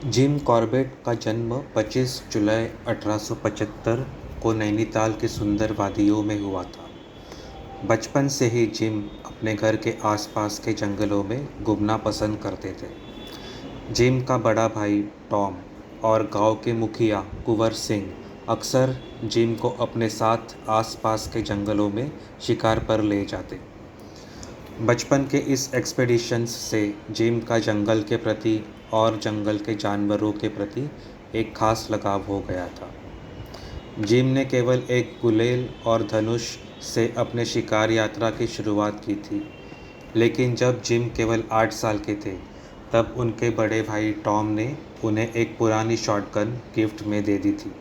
Jim Corbett का जन्म 25 जुलाई 1875 को नैनीताल के सुंदर वादियों में हुआ था। बचपन से ही जिम अपने घर के आसपास के जंगलों में घूमना पसंद करते थे। जिम का बड़ा भाई टॉम और गांव के मुखिया कुंवर सिंह अक्सर जिम को अपने साथ आसपास के जंगलों में शिकार पर ले जाते। बचपन के इस एक्सपेडिशंस से जिम का जंगल के प्रति और जंगल के जानवरों के प्रति एक खास लगाव हो गया था। जिम ने केवल एक गुलेल और धनुष से अपने शिकार यात्रा की शुरुआत की थी, लेकिन जब जिम केवल 8 साल के थे, तब उनके बड़े भाई टॉम ने उन्हें एक पुरानी शॉटगन गिफ्ट में दे दी थी।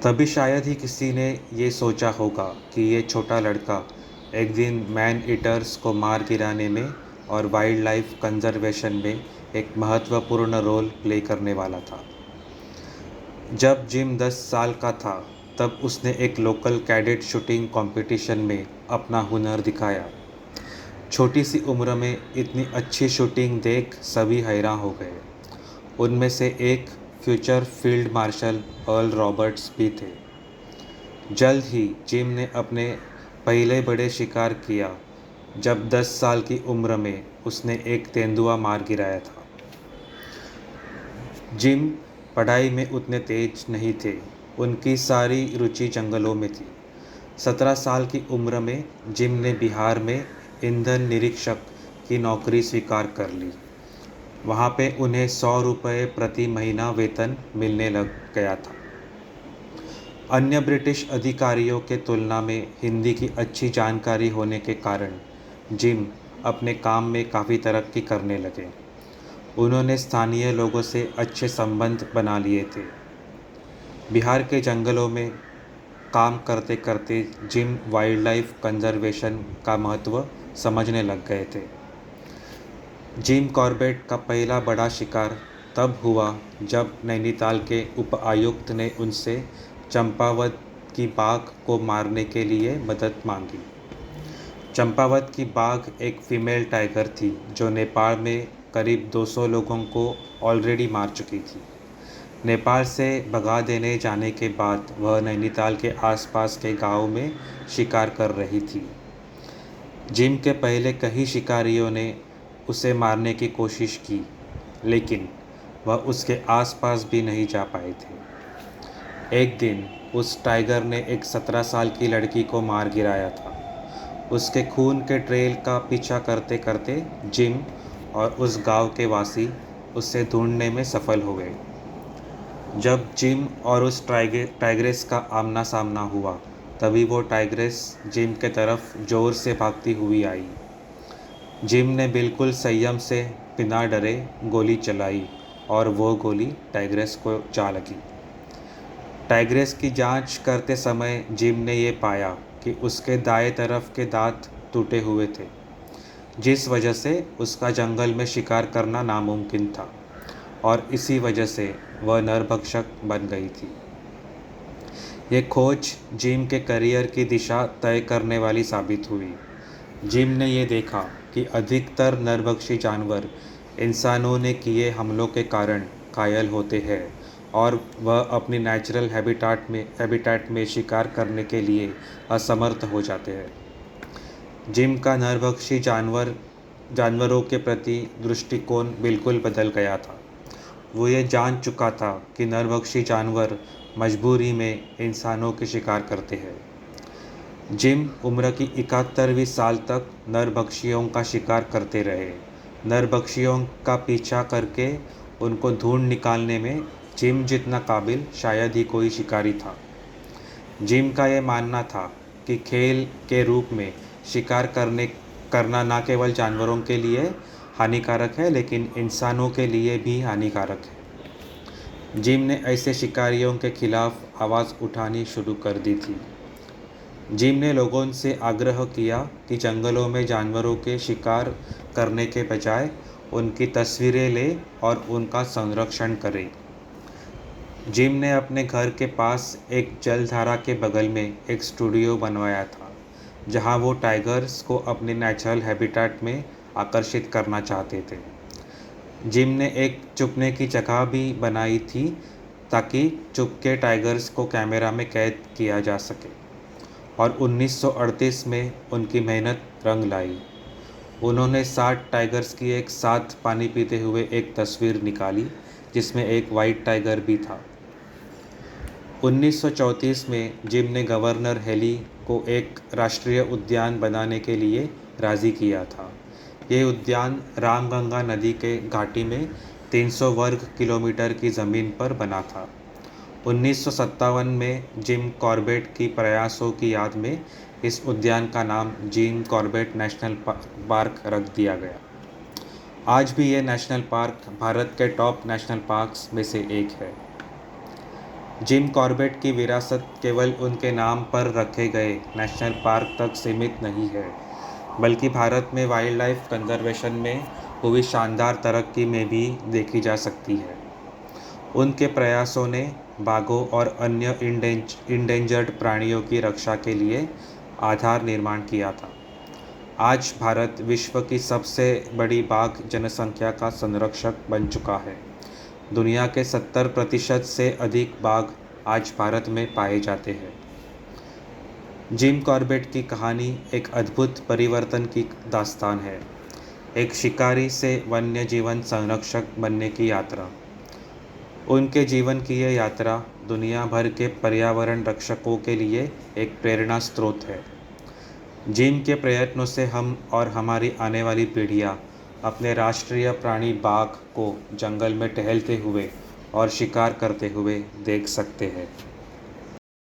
तभी शायद ही किसी ने ये सोचा होगा कि ये छोटा लड़का एक दिन मैन ईटर्स को मार गिराने में और वाइल्ड लाइफ कंजर्वेशन में एक महत्वपूर्ण रोल प्ले करने वाला था। जब जिम 10 साल का था, तब उसने एक लोकल कैडेट शूटिंग कंपटीशन में अपना हुनर दिखाया। छोटी सी उम्र में इतनी अच्छी शूटिंग देख सभी हैरान हो गए। उनमें से एक future field marshal earl Roberts भी थे। जल्द ही जिम ने अपने पहले बड़े शिकार किया, जब 10 साल की उम्र में उसने एक तेंदुआ मार गिराया था। जिम पढ़ाई में उतने तेज नहीं थे, उनकी सारी रुचि जंगलों में थी। 17 साल की उम्र में जिम ने बिहार में ईंधन निरीक्षक की नौकरी स्वीकार कर ली। वहाँ पे उन्हें 100 रुपये प्रति महीना वेतन मिलने लग गया था। अन्य ब्रिटिश अधिकारियों के तुलना में हिंदी की अच्छी जानकारी होने के कारण जिम अपने काम में काफ़ी तरक्की करने लगे। उन्होंने स्थानीय लोगों से अच्छे संबंध बना लिए थे। बिहार के जंगलों में काम करते करते जिम वाइल्ड लाइफ कंजर्वेशन का महत्व समझने लग गए थे। जिम कॉर्बेट का पहला बड़ा शिकार तब हुआ जब नैनीताल के उप आयुक्त ने उनसे चंपावत की बाघ को मारने के लिए मदद मांगी। चंपावत की बाघ एक फीमेल टाइगर थी जो नेपाल में करीब 200 लोगों को ऑलरेडी मार चुकी थी। नेपाल से भगा देने जाने के बाद वह नैनीताल के आसपास के गांव में शिकार कर रही थी। जिम के पहले कई शिकारियों ने उसे मारने की कोशिश की, लेकिन वह उसके आसपास भी नहीं जा पाए थे। एक दिन उस टाइगर ने एक 17 साल की लड़की को मार गिराया था। उसके खून के ट्रेल का पीछा करते करते जिम और उस गांव के वासी उसे ढूंढने में सफल हो गए। जब जिम और उस टाइग्रेस का आमना सामना हुआ, तभी वो टाइग्रेस जिम के तरफ जोर से भागती हुई आई। जिम ने बिल्कुल संयम से बिना डरे गोली चलाई और वो गोली टाइग्रेस को जा लगी। टाइग्रेस की जांच करते समय जिम ने ये पाया कि उसके दाएं तरफ के दांत टूटे हुए थे, जिस वजह से उसका जंगल में शिकार करना नामुमकिन था और इसी वजह से वह नरभक्षक बन गई थी। ये खोज जिम के करियर की दिशा तय करने वाली साबित हुई। जिम ने ये देखा कि अधिकतर नरभक्षी जानवर इंसानों ने किए हमलों के कारण घायल होते हैं और वह अपनी नेचुरल हैबिटेट में शिकार करने के लिए असमर्थ हो जाते हैं। जिम का नरभक्षी जानवरों के प्रति दृष्टिकोण बिल्कुल बदल गया था। वो ये जान चुका था कि नरभक्षी जानवर मजबूरी में इंसानों के शिकार करते हैं। जिम उम्र की 71वीं साल तक नरभक्षियों का शिकार करते रहे। नरभक्षियों का पीछा करके उनको ढूंढ निकालने में जिम जितना काबिल शायद ही कोई शिकारी था। जिम का यह मानना था कि खेल के रूप में शिकार करना न केवल जानवरों के लिए हानिकारक है, लेकिन इंसानों के लिए भी हानिकारक है। जिम ने ऐसे शिकारियों के खिलाफ आवाज़ उठानी शुरू कर दी थी। जिम ने लोगों से आग्रह किया कि जंगलों में जानवरों के शिकार करने के बजाय उनकी तस्वीरें ले और उनका संरक्षण करें। जिम ने अपने घर के पास एक जलधारा के बगल में एक स्टूडियो बनवाया था, जहां वो टाइगर्स को अपने नेचुरल हैबिटेट में आकर्षित करना चाहते थे। जिम ने एक छुपने की जगह भी बनाई थी ताकि चुपके टाइगर्स को कैमरा में कैद किया जा सके, और 1938 में उनकी मेहनत रंग लाई। उन्होंने 60 टाइगर्स की एक साथ पानी पीते हुए एक तस्वीर निकाली जिसमें एक वाइट टाइगर भी था। 1934 में जिम ने गवर्नर हेली को एक राष्ट्रीय उद्यान बनाने के लिए राज़ी किया था। ये उद्यान रामगंगा नदी के घाटी में 300 वर्ग किलोमीटर की ज़मीन पर बना था। 1957 में जिम कॉर्बेट की प्रयासों की याद में इस उद्यान का नाम जिम कॉर्बेट नेशनल पार्क रख दिया गया। आज भी ये नेशनल पार्क भारत के टॉप नेशनल पार्क्स में से एक है। जिम कॉर्बेट की विरासत केवल उनके नाम पर रखे गए नेशनल पार्क तक सीमित नहीं है, बल्कि भारत में वाइल्ड लाइफ कंजर्वेशन में हुई शानदार तरक्की में भी देखी जा सकती है। उनके प्रयासों ने बाघों और अन्य इंडेंजर्ड प्राणियों की रक्षा के लिए आधार निर्माण किया था। आज भारत विश्व की सबसे बड़ी बाघ जनसंख्या का संरक्षक बन चुका है। दुनिया के 70% से अधिक बाघ आज भारत में पाए जाते हैं। जिम कॉर्बेट की कहानी एक अद्भुत परिवर्तन की दास्तान है, एक शिकारी से वन्य जीवन संरक्षक बनने की यात्रा। उनके जीवन की यह यात्रा दुनिया भर के पर्यावरण रक्षकों के लिए एक प्रेरणा स्रोत है। जिम के प्रयत्नों से हम और हमारी आने वाली पीढ़ियाँ अपने राष्ट्रीय प्राणी बाघ को जंगल में टहलते हुए और शिकार करते हुए देख सकते हैं।